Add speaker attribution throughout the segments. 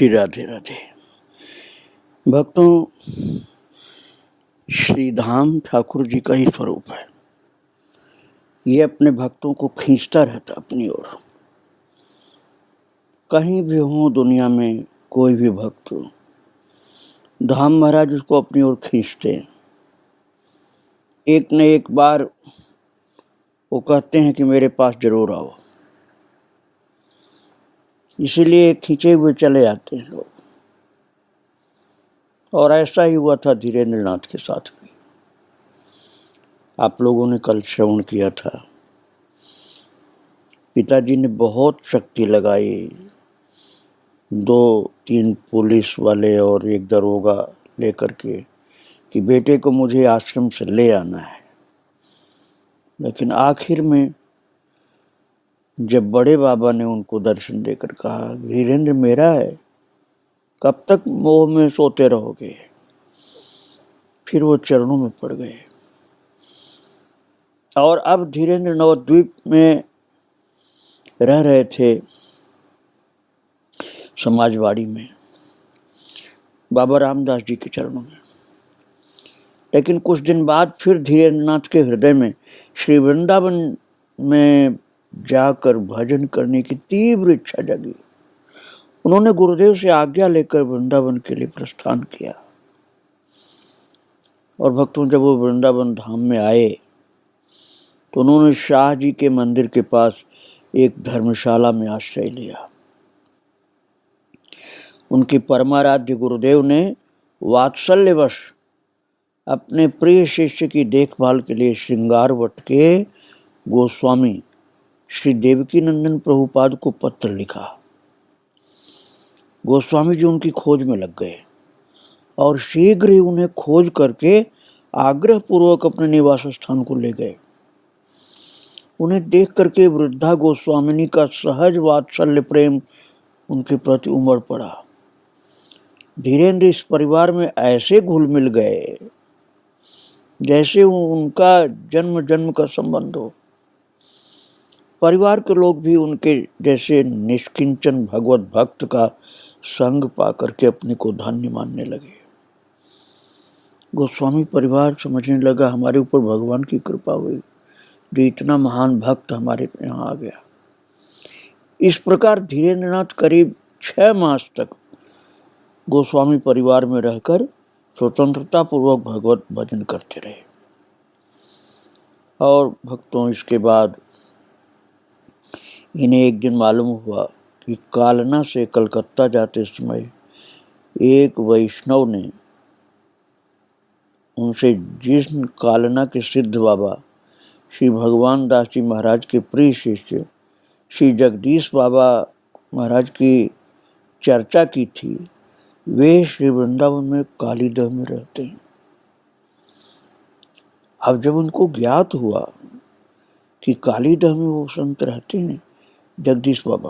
Speaker 1: श्री राधे राधे। भक्तों, श्री धाम ठाकुर जी का ही स्वरूप है। ये अपने भक्तों को खींचता रहता अपनी ओर। कहीं भी हो दुनिया में कोई भी भक्त हो, धाम महाराज उसको अपनी ओर खींचते हैं। एक न एक बार वो कहते हैं कि मेरे पास जरूर आओ, इसीलिए खींचे हुए चले आते हैं लोग। और ऐसा ही हुआ था धीरेन्द्र नाथ के साथ भी। आप लोगों ने कल श्रवण किया था, पिताजी ने बहुत शक्ति लगाई। 2-3 पुलिस वाले और एक दरोगा लेकर के कि बेटे को मुझे आश्रम से ले आना है। लेकिन आखिर में जब बड़े बाबा ने उनको दर्शन देकर कहा, धीरेन्द्र मेरा है, कब तक मोह में सोते रहोगे, फिर वो चरणों में पड़ गए। और अब धीरेन्द्र नवद्वीप में रह रहे थे, समाजवाड़ी में, बाबा रामदास जी के चरणों में। लेकिन कुछ दिन बाद फिर धीरेन्द्र नाथ के हृदय में श्री वृंदावन में जाकर भजन करने की तीव्र इच्छा जगी। उन्होंने गुरुदेव से आज्ञा लेकर वृंदावन के लिए प्रस्थान किया। और भक्तों, जब वो वृंदावन धाम में आए तो उन्होंने शाह जी के मंदिर के पास एक धर्मशाला में आश्रय लिया। उनके परमाराध्य गुरुदेव ने वात्सल्यवश अपने प्रिय शिष्य की देखभाल के लिए श्रृंगारवट के गोस्वामी श्री देवकीनंदन प्रभुपाद को पत्र लिखा। गोस्वामी जी उनकी खोज में लग गए और शीघ्र ही उन्हें खोज करके आग्रह पूर्वक अपने निवास स्थान को ले गए। उन्हें देख करके वृद्धा गोस्वामिनी का सहज वात्सल्य प्रेम उनके प्रति उमड़ पड़ा। धीरेन्द्र इस परिवार में ऐसे घुल मिल गए जैसे उनका जन्म जन्म का संबंध हो। परिवार के लोग भी उनके जैसे निष्किंचन भगवत भक्त का संग पाकर के अपने को धन्य मानने लगे। गोस्वामी परिवार समझने लगा हमारे ऊपर भगवान की कृपा हुई, जो इतना महान भक्त हमारे यहाँ आ गया। इस प्रकार धीरेन्द्र नाथ करीब 6 मास तक गोस्वामी परिवार में रहकर स्वतंत्रता पूर्वक भगवत भजन करते रहे। और भक्तों, इसके बाद इन्हें एक दिन मालूम हुआ कि कालना से कलकत्ता जाते समय एक वैष्णव ने उनसे, जिस कालना के सिद्ध बाबा श्री भगवान दास जी महाराज के प्रिय शिष्य श्री जगदीश बाबा महाराज की चर्चा की थी, वे श्री वृंदावन में कालीदह में रहते हैं। अब जब उनको ज्ञात हुआ कि कालीदह में वो संत रहते हैं जगदीश बाबा,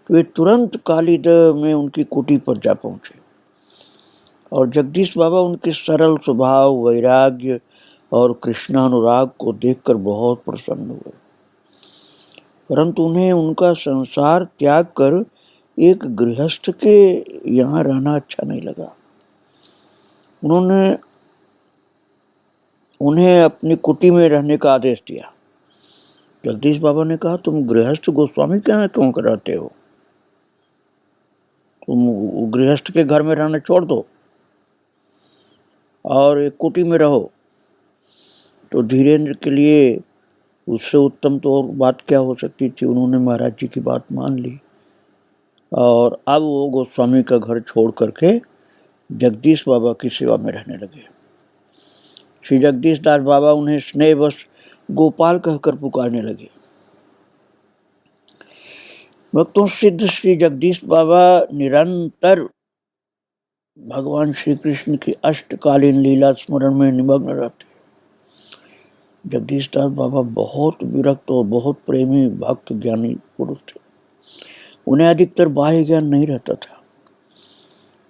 Speaker 1: तो वे तुरंत कालीदह में उनकी कुटी पर जा पहुंचे। और जगदीश बाबा उनके सरल स्वभाव, वैराग्य और कृष्णानुराग को देखकर बहुत प्रसन्न हुए। परंतु उन्हें उनका संसार त्याग कर एक गृहस्थ के यहाँ रहना अच्छा नहीं लगा। उन्हें अपनी कुटी में रहने का आदेश दिया। जगदीश बाबा ने कहा, तुम गृहस्थ गोस्वामी के यहाँ क्यों रहते हो? तुम गृहस्थ के घर में रहना छोड़ दो और एक कुटी में रहो। तो धीरेन्द्र के लिए उससे उत्तम तो और बात क्या हो सकती थी। उन्होंने महाराज जी की बात मान ली और अब वो गोस्वामी का घर छोड़ करके जगदीश बाबा की सेवा में रहने लगे। श्री जगदीश दास बाबा उन्हें स्नेहवश गोपाल कहकर पुकारने लगे। भक्तों, सिद्ध श्री जगदीश बाबा निरंतर भगवान श्री कृष्ण की अष्टकालीन लीला स्मरण में निमग्न रहते। जगदीश दास बाबा बहुत विरक्त और बहुत प्रेमी भक्त ज्ञानी पुरुष थे। उन्हें अधिकतर बाह्य ज्ञान नहीं रहता था।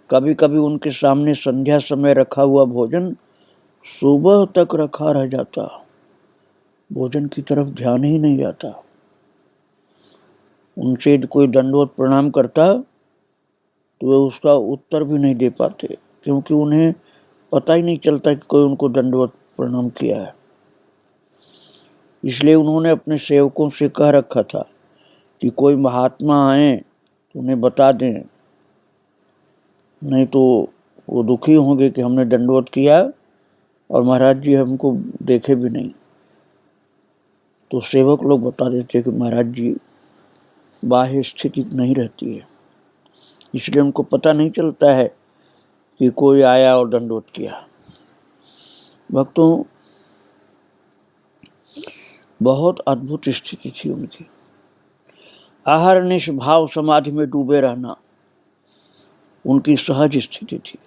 Speaker 1: कभी कभी उनके सामने संध्या समय रखा हुआ भोजन सुबह तक रखा रह जाता, भोजन की तरफ ध्यान ही नहीं जाता। उनसे कोई दंडवत प्रणाम करता तो वे उसका उत्तर भी नहीं दे पाते, क्योंकि उन्हें पता ही नहीं चलता कि कोई उनको दंडवत प्रणाम किया है। इसलिए उन्होंने अपने सेवकों से कह रखा था कि कोई महात्मा आए तो उन्हें बता दें, नहीं तो वो दुखी होंगे कि हमने दंडवत किया और महाराज जी हमको देखे भी नहीं। तो सेवक लोग बता देते कि महाराज जी बाह्य स्थिति नहीं रहती है, इसलिए उनको पता नहीं चलता है कि कोई आया और दंडवत किया। भक्तों, बहुत अद्भुत स्थिति थी उनकी। अहरनिश भाव समाधि में डूबे रहना उनकी सहज स्थिति थी।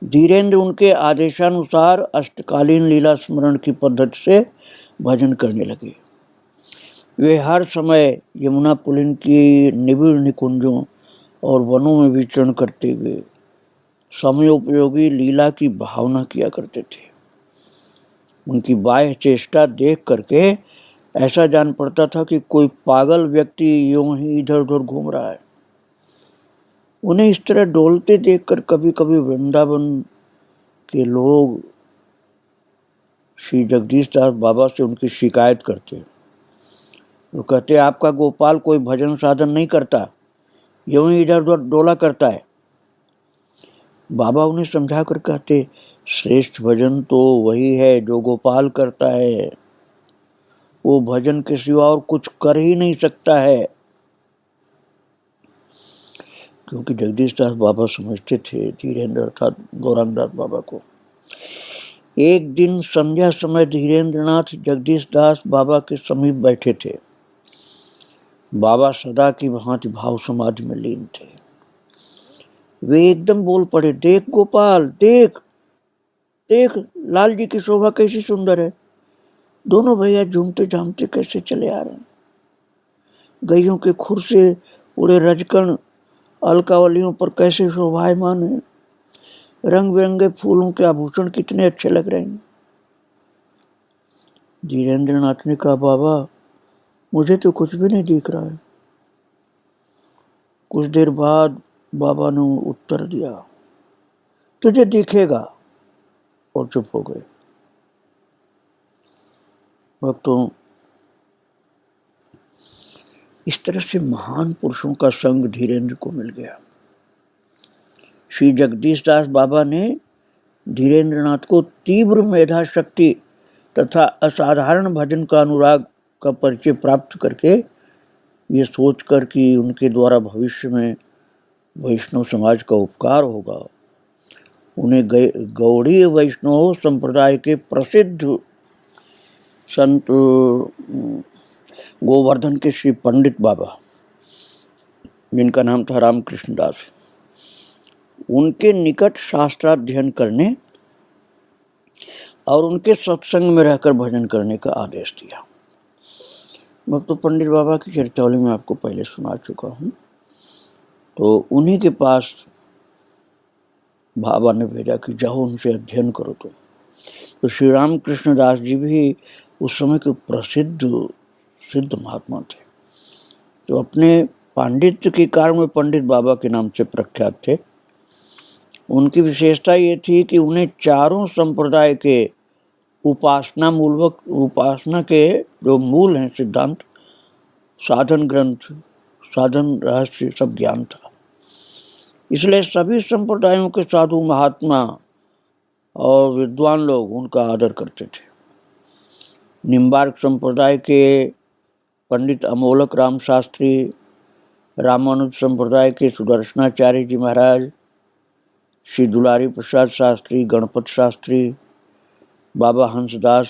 Speaker 1: धीरेन्द्र उनके आदेशानुसार अष्टकालीन लीला स्मरण की पद्धति से भजन करने लगे। वे हर समय यमुना पुलिन की निबिड़ निकुंजों और वनों में विचरण करते हुए समयोपयोगी लीला की भावना किया करते थे। उनकी बाह्य चेष्टा देख करके ऐसा जान पड़ता था कि कोई पागल व्यक्ति यूं ही इधर उधर घूम रहा है। उन्हें इस तरह डोलते देखकर कभी कभी वृंदावन के लोग श्री जगदीश दास बाबा से उनकी शिकायत करते। वो कहते, आपका गोपाल कोई भजन साधन नहीं करता, यूं ही इधर उधर डोला करता है। बाबा उन्हें समझा कर कहते, श्रेष्ठ भजन तो वही है जो गोपाल करता है, वो भजन के सिवा और कुछ कर ही नहीं सकता है। क्योंकि जगदीश दास बाबा समझते थे धीरेन्द्र अर्थात गौरांग दास बाबा को। एक दिन संध्या समय धीरेन्द्रनाथ जगदीश दास बाबा के समीप बैठे थे। बाबा सदा की भांति भाव समाधि में लीन थे। वे एकदम बोल पड़े, देख गोपाल, देख देख, लाल जी की शोभा कैसी सुंदर है। दोनों भैया झूमते झामते कैसे चले आ रहे हैं। गैयों के खुर से उड़े रजकण अलकावलियों पर कैसे शोभायमान है। रंग बिरंगे फूलों के आभूषण कितने अच्छे लग रहे हैं। धीरेन्द्रनाथ ने कहा, बाबा मुझे तो कुछ भी नहीं दिख रहा है। कुछ देर बाद बाबा ने उत्तर दिया, तुझे दिखेगा, और चुप हो गए। भक्तों, इस तरह से महान पुरुषों का संग धीरेन्द्र को मिल गया। श्री जगदीश दास बाबा ने धीरेन्द्रनाथ को तीव्र मेधा शक्ति तथा असाधारण भजन का अनुराग का परिचय प्राप्त करके ये सोचकर कि उनके द्वारा भविष्य में वैष्णव समाज का उपकार होगा, उन्हें गौड़ीय वैष्णव संप्रदाय के प्रसिद्ध संत गोवर्धन के श्री पंडित बाबा, जिनका नाम था रामकृष्ण दास, उनके निकट शास्त्राध्ययन करने और उनके सत्संग में रहकर भजन करने का आदेश दिया। मैं तो पंडित बाबा की चर्चावली में आपको पहले सुना चुका हूँ। तो उन्हीं के पास बाबा ने भेजा कि जाओ उनसे अध्ययन करो तुम। तो श्री रामकृष्ण दास जी भी उस समय के प्रसिद्ध सिद्ध महात्मा थे, तो अपने पांडित्य के कारण में पंडित बाबा के नाम से प्रख्यात थे। उनकी विशेषता ये थी कि उन्हें चारों संप्रदाय के उपासना के जो मूल हैं सिद्धांत, साधन ग्रंथ, साधन रहस्य सब ज्ञान था। इसलिए सभी संप्रदायों के साधु महात्मा और विद्वान लोग उनका आदर करते थे। निम्बार्क संप्रदाय के पंडित अमोलक राम शास्त्री, रामानुज संप्रदाय के सुदर्शनाचार्य जी महाराज, श्री दुलारी प्रसाद शास्त्री, गणपत शास्त्री, बाबा हंसदास,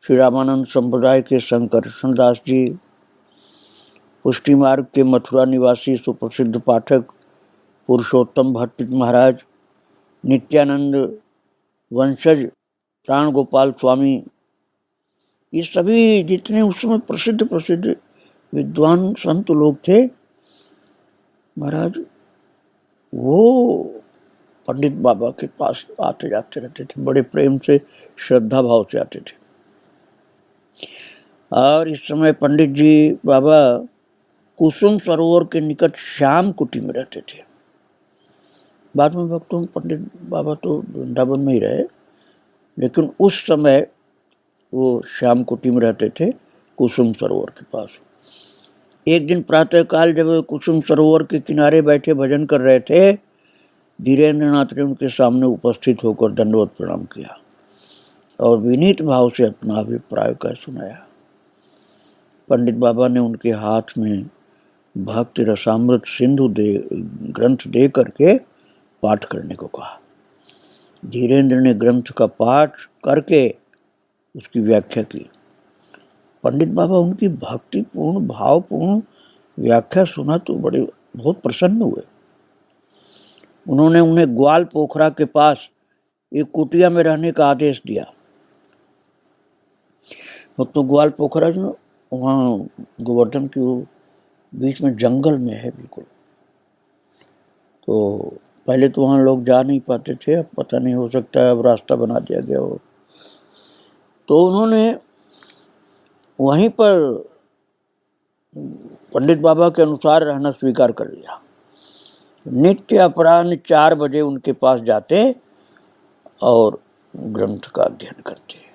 Speaker 1: श्री रामानंद संप्रदाय के शंकरशन दास जी, पुष्टि मार्ग के मथुरा निवासी सुप्रसिद्ध पाठक पुरुषोत्तम भट्ट महाराज, नित्यानंद वंशज प्राण गोपाल स्वामी, ये सभी जितने उस समय प्रसिद्ध विद्वान संत लोग थे महाराज, वो पंडित बाबा के पास आते जाते रहते थे, बड़े प्रेम से श्रद्धा भाव से आते थे। और इस समय पंडित जी बाबा कुसुम सरोवर के निकट श्याम कुटी में रहते थे। बाद में भक्तों पंडित बाबा तो वृंदावन में ही रहे, लेकिन उस समय वो श्याम कुटी में रहते थे कुसुम सरोवर के पास। एक दिन प्रातःकाल जब वे कुसुम सरोवर के किनारे बैठे भजन कर रहे थे, धीरेन्द्रनाथ ने उनके सामने उपस्थित होकर दंडवत प्रणाम किया और विनीत भाव से अपना अभिप्राय कह सुनाया। पंडित बाबा ने उनके हाथ में भक्ति रसामृत सिंधु ग्रंथ दे करके पाठ करने को कहा। धीरेन्द्र ने ग्रंथ का पाठ करके उसकी व्याख्या की। पंडित बाबा उनकी भक्तिपूर्ण भावपूर्ण व्याख्या सुना तो बहुत प्रसन्न हुए। उन्होंने उन्हें ग्वाल पोखरा के पास एक कुटिया में रहने का आदेश दिया। तो ग्वाल पोखरा जो वहाँ गोवर्धन के बीच में जंगल में है बिल्कुल, तो पहले तो वहाँ लोग जा नहीं पाते थे, अब पता नहीं, हो सकता है अब रास्ता बना दिया गया हो। तो उन्होंने वहीं पर पंडित बाबा के अनुसार रहना स्वीकार कर लिया। नित्य अपराह्न 4 बजे उनके पास जाते और ग्रंथ का अध्ययन करते।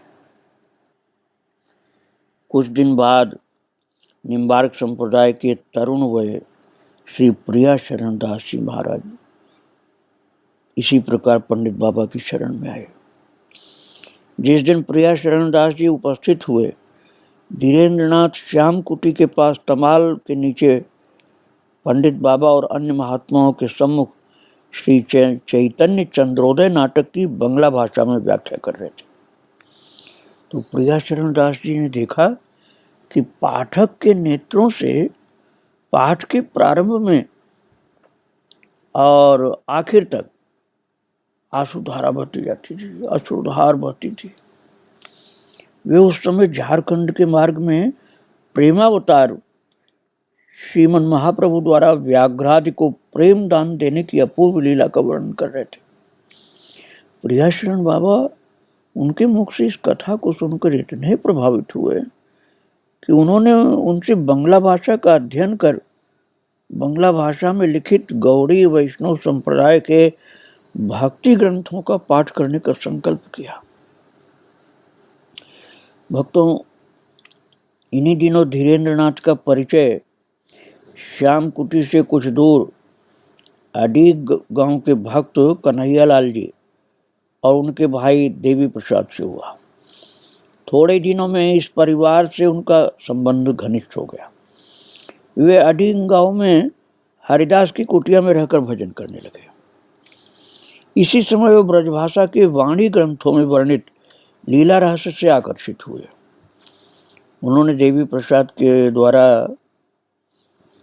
Speaker 1: कुछ दिन बाद निम्बार्क संप्रदाय के तरुण वय श्री प्रिया शरण दास जी महाराज इसी प्रकार पंडित बाबा की शरण में आए। जिस दिन प्रिया शरण दास जी उपस्थित हुए, धीरेन्द्रनाथ श्याम कुटी के पास तमाल के नीचे पंडित बाबा और अन्य महात्माओं के सम्मुख श्री चैतन्य चंद्रोदय नाटक की बंगला भाषा में व्याख्या कर रहे थे। तो प्रिया शरण दास जी ने देखा कि पाठक के नेत्रों से पाठ के प्रारंभ में और आखिर तक आंसुधारा बहती जाती थी, अश्रुधार बहती थी। वे उस समय झारखंड के मार्ग में प्रेमावतार श्रीमन महाप्रभु द्वारा व्याघ्रादि को प्रेम दान देने की अपूर्व लीला का वर्णन कर रहे थे। प्रिया शरण बाबा उनके मुख से इस कथा को सुनकर इतने प्रभावित हुए कि उन्होंने उनसे बंगला भाषा का अध्ययन कर बंगला भाषा में लिखित गौड़ी वैष्णव संप्रदाय के भक्ति ग्रंथों का पाठ करने का संकल्प किया। भक्तों, इन्हीं दिनों धीरेन्द्रनाथ का परिचय श्याम कुटी से कुछ दूर अडीग गांव के भक्त कन्हैया लाल जी और उनके भाई देवी प्रसाद से हुआ। थोड़े दिनों में इस परिवार से उनका संबंध घनिष्ठ हो गया। वे अडीग गांव में हरिदास की कुटिया में रहकर भजन करने लगे। इसी समय वे ब्रजभाषा के वाणी ग्रंथों में वर्णित लीला रहस्य से आकर्षित हुए। उन्होंने देवी प्रसाद के द्वारा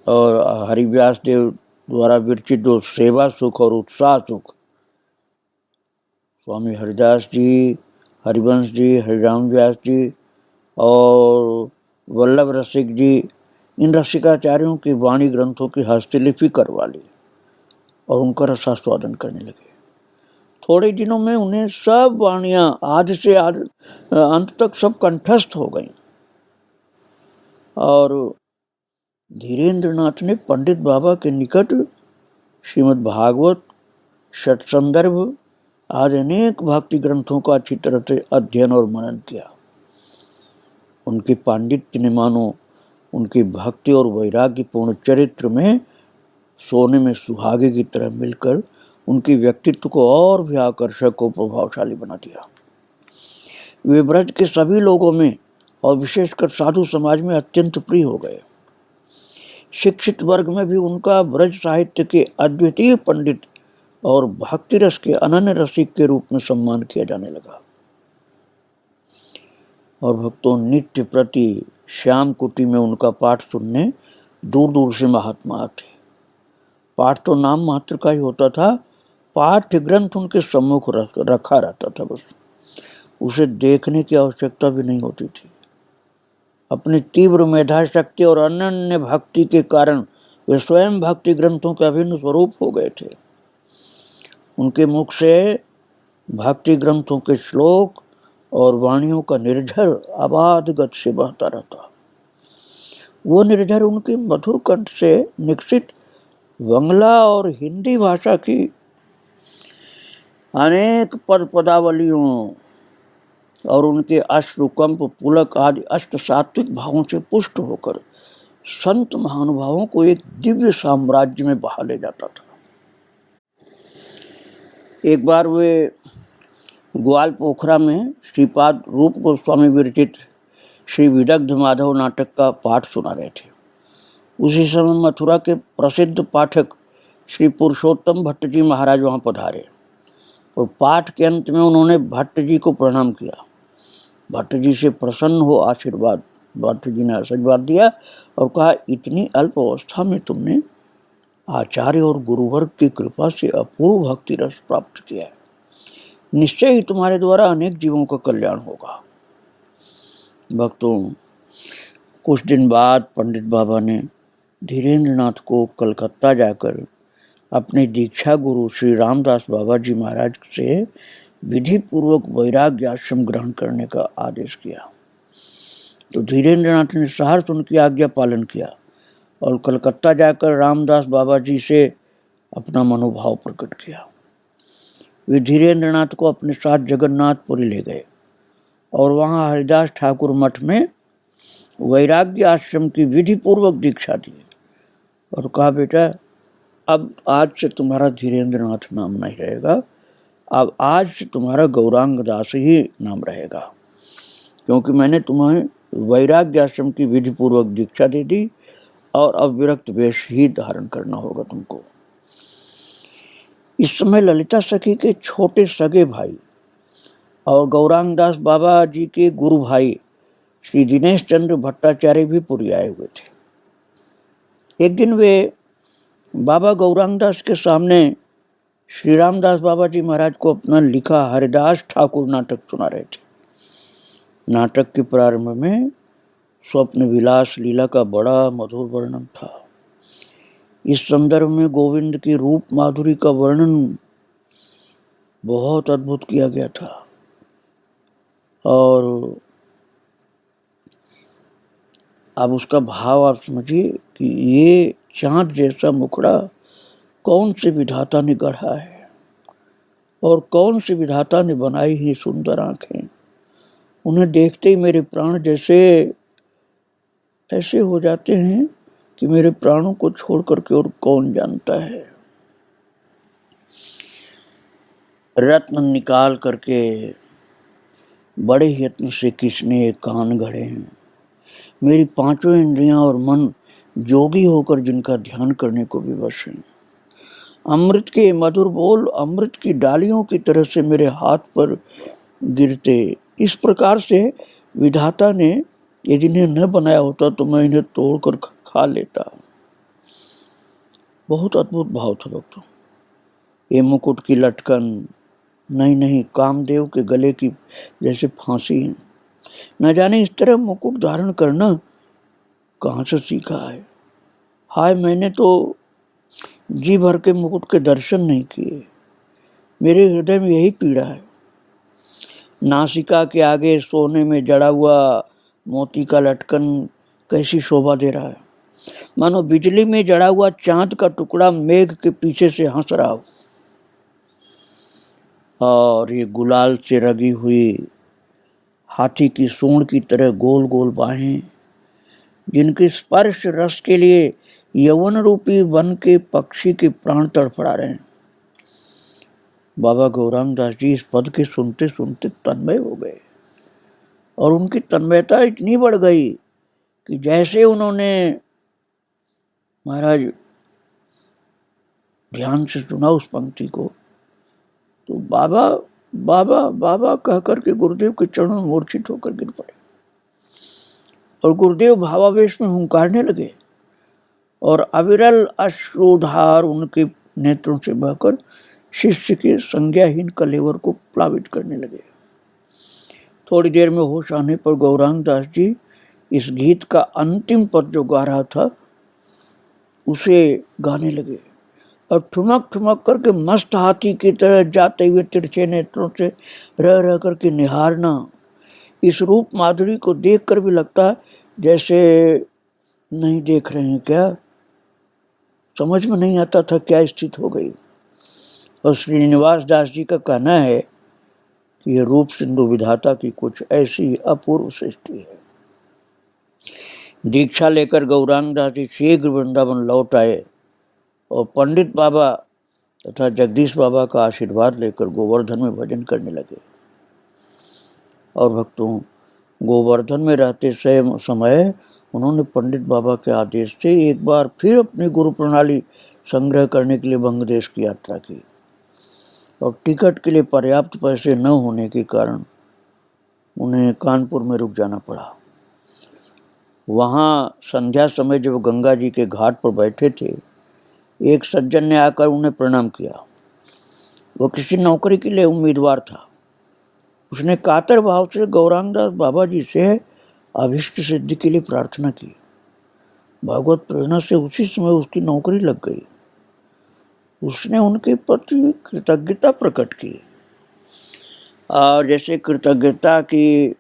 Speaker 1: और हरिव्यास देव द्वारा विरचित जो सेवा सुख और उत्साह सुख, स्वामी हरिदास जी, हरिवंश जी, हरिराम व्यास जी और वल्लभ रसिक जी, इन रसिकाचार्यों की वाणी ग्रंथों की हस्तलिपि करवा ली और उनका रसास्वादन करने लगे। थोड़े दिनों में उन्हें सब वाणियां आदि से अंत तक सब कंठस्थ हो गईं। और धीरेन्द्रनाथ ने पंडित बाबा के निकट श्रीमद् भागवत, षट्संदर्भ आदि अनेक भक्ति ग्रंथों का अच्छी तरह से अध्ययन और मनन किया। उनके पांडित्य ने मानो उनकी भक्ति और वैराग्यपूर्ण चरित्र में सोने में सुहागे की तरह मिलकर उनकी व्यक्तित्व को और भी आकर्षक और प्रभावशाली बना दिया। वे ब्रज के सभी लोगों में और विशेषकर साधु समाज में अत्यंत प्रिय हो गए। शिक्षित वर्ग में भी उनका ब्रज साहित्य के अद्वितीय पंडित और भक्ति रस के अनन्य रसिक के रूप में सम्मान किया जाने लगा। और भक्तों, नित्य प्रति श्याम कुटी में उनका पाठ सुनने दूर दूर से महात्मा आते। पाठ तो नाम मात्र का ही होता था, पाठ्य ग्रंथ उनके सम्मुख रखा रहता था, बस उसे देखने की आवश्यकता भी नहीं होती थी। अपनी तीव्र मेधा शक्ति और अनन्य भक्ति के कारण वे स्वयं भक्ति ग्रंथों के अभिन्न स्वरूप हो गए थे। उनके मुख से भक्ति ग्रंथों के श्लोक और वाणियों का निर्झर अबाध गति से बहता रहता। वो निर्झर उनकी मधुर कंठ से निश्चित बंगला और हिंदी भाषा की अनेक पद पदावलियों और उनके अश्रुकंप पुलक आदि अष्ट सात्विक भावों से पुष्ट होकर संत महानुभावों को एक दिव्य साम्राज्य में बहा ले जाता था। एक बार वे ग्वाल पोखरा में श्रीपाद रूप गोस्वामी विरचित श्री विदग्ध माधव नाटक का पाठ सुना रहे थे। उसी समय मथुरा के प्रसिद्ध पाठक श्री पुरुषोत्तम भट्ट जी महाराज वहाँ पधारे और पाठ के अंत में उन्होंने भट्ट जी को प्रणाम किया। भट्ट जी से प्रसन्न हो आशीर्वाद भट्ट जी ने आशीर्वाद दिया और कहा, इतनी अल्प अवस्था में तुमने आचार्य और गुरुवर्ग की कृपा से अपूर्व भक्ति रस प्राप्त किया है। निश्चय ही तुम्हारे द्वारा अनेक जीवों का कल्याण होगा। भक्तों, कुछ दिन बाद पंडित बाबा ने धीरेन्द्र नाथ को कलकत्ता जाकर अपने दीक्षा गुरु श्री रामदास बाबा जी महाराज से विधि पूर्वक वैराग्य आश्रम ग्रहण करने का आदेश किया। तो धीरेन्द्र नाथ ने सहर्ष उनकी आज्ञा पालन किया और कलकत्ता जाकर रामदास बाबा जी से अपना मनोभाव प्रकट किया। वे धीरेन्द्र नाथ को अपने साथ जगन्नाथपुरी ले गए और वहाँ हरिदास ठाकुर मठ में वैराग्य आश्रम की विधि पूर्वक दीक्षा दी और कहा, बेटा अब आज से तुम्हारा धीरेन्द्र नाथ नाम नहीं रहेगा, अब आज से तुम्हारा गौरांग दास ही नाम रहेगा, क्योंकि मैंने तुम्हें वैराग्य आश्रम की विधि पूर्वक दीक्षा दे दी और अब विरक्त वेश ही धारण करना होगा तुमको। इस समय ललिता सखी के छोटे सगे भाई और गौरांग दास बाबा जी के गुरु भाई श्री दिनेश चंद्र भट्टाचार्य भी पुरी आए हुए थे। एक दिन वे बाबा गौरांग दास के सामने श्री रामदास बाबा जी महाराज को अपना लिखा हरिदास ठाकुर नाटक सुना रहे थे। नाटक के प्रारंभ में स्वप्न विलास लीला का बड़ा मधुर वर्णन था। इस संदर्भ में गोविंद की रूप माधुरी का वर्णन बहुत अद्भुत किया गया था और अब उसका भाव आप समझिए कि ये चाँद जैसा मुखड़ा कौन से विधाता ने गढ़ा है और कौन से विधाता ने बनाई ही सुंदर आंखें। उन्हें देखते ही मेरे प्राण जैसे ऐसे हो जाते हैं कि मेरे प्राणों को छोड़ करके और कौन जानता है। रत्न निकाल करके बड़े यत्न से किसने कान गढ़े हैं। मेरी पांचों इंद्रियां और मन जोगी होकर जिनका ध्यान करने को विवश हैं। अमृत के मधुर बोल अमृत की डालियों की तरह से मेरे हाथ पर गिरते। इस प्रकार से विधाता ने यदि इन्हें न बनाया होता तो मैं इन्हें तोड़कर खा लेता। बहुत अद्भुत भाव था दोस्तों। ये मुकुट की लटकन नहीं कामदेव के गले की जैसे फांसी है। न जाने इस तरह मुकुट धारण करना कहाँ से सीखा है। हाय, मैंने तो जी भर के मुकुट के दर्शन नहीं किए। मेरे हृदय में यही पीड़ा है। नासिका के आगे सोने में जड़ा हुआ मोती का लटकन कैसी शोभा दे रहा है, मानो बिजली में जड़ा हुआ चांद का टुकड़ा मेघ के पीछे से हंस रहा हो। और ये गुलाल से रगी हुई हाथी की सूंड की तरह गोल गोल बाहें, जिनके स्पर्श रस के लिए यौवन रूपी वन के पक्षी के प्राण तड़फड़ा रहे हैं। बाबा गौरांग दास जी इस पद के सुनते सुनते तन्मय हो गए और उनकी तन्मयता इतनी बढ़ गई कि जैसे उन्होंने महाराज ध्यान से सुना उस पंक्ति को, तो बाबा बाबा बाबा कह करके गुरुदेव के चरणों में मूर्छित होकर गिर पड़े और गुरुदेव भावावेश में हुंकारने लगे और अविरल अश्रुधार उनके नेत्रों से बहकर शिष्य के संज्ञाहीन कलेवर को प्लावित करने लगे। थोड़ी देर में होश आने पर गौरांग दास जी इस गीत का अंतिम पद जो गा रहा था उसे गाने लगे और ठुमक ठुमक करके मस्त हाथी की तरह जाते हुए तिरछे नेत्रों से रह रह करके निहारना। इस रूप माधुरी को देखकर भी लगता है जैसे नहीं देख रहे हैं क्या? समझ में नहीं आता था क्या स्थिति हो गई। और श्रीनिवास दास जी का कहना है कि ये रूप सिंधु विधाता की कुछ ऐसी अपूर्व सृष्टि है। दीक्षा लेकर गौरांग दास जी शीघ्र वृंदावन लौट आए और पंडित बाबा तथा जगदीश बाबा का आशीर्वाद लेकर गोवर्धन में भजन करने लगे। और भक्तों, गोवर्धन में रहते समय उन्होंने पंडित बाबा के आदेश से एक बार फिर अपनी गुरु प्रणाली संग्रह करने के लिए बंगदेश की यात्रा की। और टिकट के लिए पर्याप्त पैसे न होने के कारण उन्हें कानपुर में रुक जाना पड़ा। वहाँ संध्या समय जब गंगा जी के घाट पर बैठे थे, एक सज्जन ने आकर उन्हें प्रणाम किया। वो किसी नौकरी के लिए उम्मीदवार था। उसने कातर भाव से गौरांगदास बाबा जी से अभिष्ट सिद्धि के लिए प्रार्थना की। भगवत प्रेरणा से उसी समय उसकी नौकरी लग गई। उसने उनके प्रति कृतज्ञता प्रकट की और जैसे कृतज्ञता की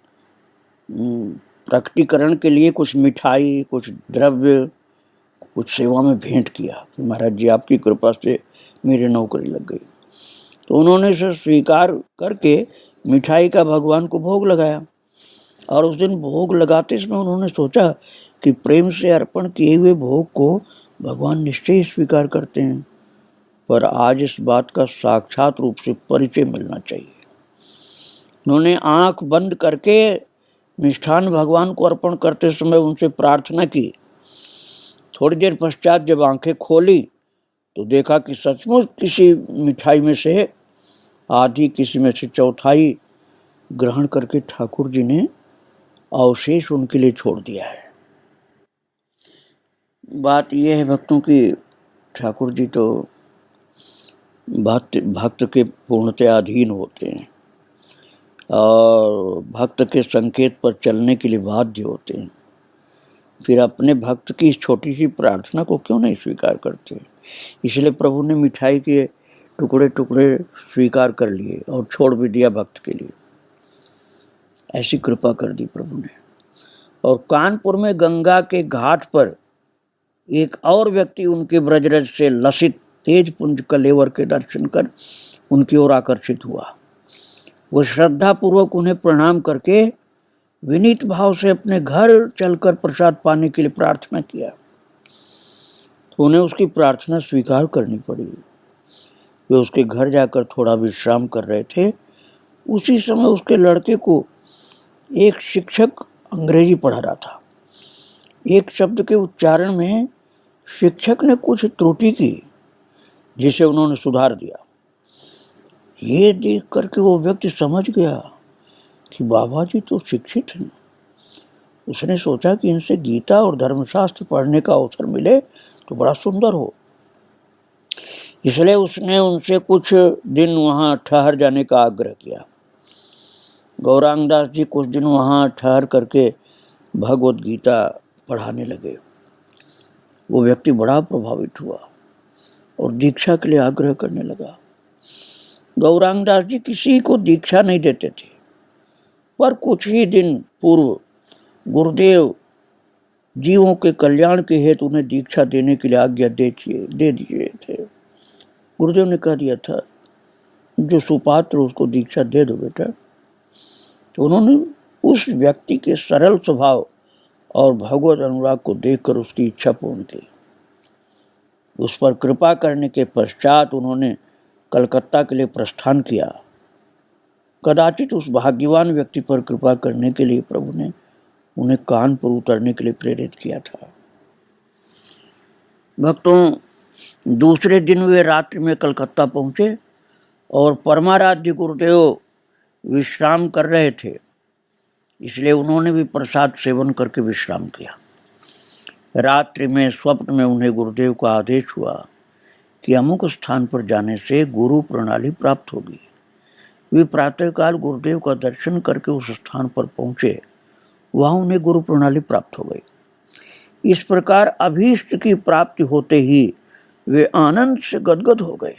Speaker 1: प्रकटीकरण के लिए कुछ मिठाई, कुछ द्रव्य, कुछ सेवा में भेंट किया कि महाराज जी आपकी कृपा से मेरी नौकरी लग गई। तो उन्होंने इसे स्वीकार करके मिठाई का भगवान को भोग लगाया। और उस दिन भोग लगाते समय उन्होंने सोचा कि प्रेम से अर्पण किए हुए भोग को भगवान निश्चय ही स्वीकार करते हैं, पर आज इस बात का साक्षात रूप से परिचय मिलना चाहिए। उन्होंने आंख बंद करके मिष्ठान भगवान को अर्पण करते समय उनसे प्रार्थना की। थोड़ी देर पश्चात जब आंखें खोली तो देखा कि सचमुच किसी मिठाई में से आधी, किसी में से चौथाई ग्रहण करके ठाकुर जी ने अवशेष उनके लिए छोड़ दिया है। बात यह है भक्तों की ठाकुर जी तो भक्त के पूर्णतया अधीन होते हैं और भक्त के संकेत पर चलने के लिए बाध्य होते हैं। फिर अपने भक्त की इस छोटी सी प्रार्थना को क्यों नहीं स्वीकार करते? इसलिए प्रभु ने मिठाई के टुकड़े टुकड़े स्वीकार कर लिए और छोड़ भी दिया भक्त के लिए। ऐसी कृपा कर दी प्रभु ने। और कानपुर में गंगा के घाट पर एक और व्यक्ति उनके ब्रजरज से लसित तेज पुंज कलेवर के दर्शन कर उनकी ओर आकर्षित हुआ। वो श्रद्धा पूर्वक उन्हें प्रणाम करके विनीत भाव से अपने घर चलकर प्रसाद पाने के लिए प्रार्थना किया। तो उन्हें उसकी प्रार्थना स्वीकार करनी पड़ी। वे उसके घर जाकर थोड़ा विश्राम कर रहे थे। उसी समय उसके लड़के को एक शिक्षक अंग्रेजी पढ़ा रहा था। एक शब्द के उच्चारण में शिक्षक ने कुछ त्रुटि की, जिसे उन्होंने सुधार दिया। ये देख करके वो व्यक्ति समझ गया कि बाबा जी तो शिक्षित हैं। उसने सोचा कि इनसे गीता और धर्मशास्त्र पढ़ने का अवसर मिले तो बड़ा सुंदर हो। इसलिए उसने उनसे कुछ दिन वहाँ ठहर जाने का आग्रह किया। गौरांगदास जी कुछ दिन वहाँ ठहर करके भगवत गीता पढ़ाने लगे। वो व्यक्ति बड़ा प्रभावित हुआ और दीक्षा के लिए आग्रह करने लगा। गौरांगदास जी किसी को दीक्षा नहीं देते थे, पर कुछ ही दिन पूर्व गुरुदेव जीवों के कल्याण के हेतु उन्हें दीक्षा देने के लिए आज्ञा दे दिए थे। गुरुदेव ने कह दिया था जो सुपात्र उसको दीक्षा दे दो बेटा। तो उन्होंने उस व्यक्ति के सरल स्वभाव और भगवत अनुराग को देखकर उसकी इच्छा पूर्ण की। उस पर कृपा करने के पश्चात उन्होंने कलकत्ता के लिए प्रस्थान किया। कदाचित उस भाग्यवान व्यक्ति पर कृपा करने के लिए प्रभु ने उन्हें कानपुर उतरने के लिए प्रेरित किया था। भक्तों, दूसरे दिन वे रात्रि में कलकत्ता पहुंचे और परमाराध्य गुरुदेव विश्राम कर रहे थे, इसलिए उन्होंने भी प्रसाद सेवन करके विश्राम किया। रात्रि में स्वप्न में उन्हें गुरुदेव का आदेश हुआ कि अमुक स्थान पर जाने से गुरु प्रणाली प्राप्त होगी। वे प्रातःकाल गुरुदेव का दर्शन करके उस स्थान पर पहुंचे। वहां उन्हें गुरु प्रणाली प्राप्त हो गई। इस प्रकार अभीष्ट की प्राप्ति होते ही वे आनंद से गदगद हो गए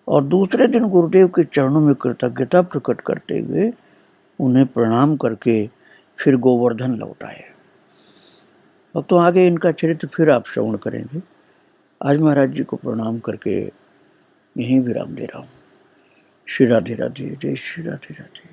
Speaker 1: और दूसरे दिन गुरुदेव के चरणों में कृतज्ञता प्रकट करते हुए उन्हें प्रणाम करके फिर गोवर्धन लौट आए। अब तो आगे इनका चरित्र फिर आप श्रवण करेंगे। आज महाराज जी को प्रणाम करके यहीं विराम दे रहा हूँ। श्री राधे राधे, जय श्री राधे राधे।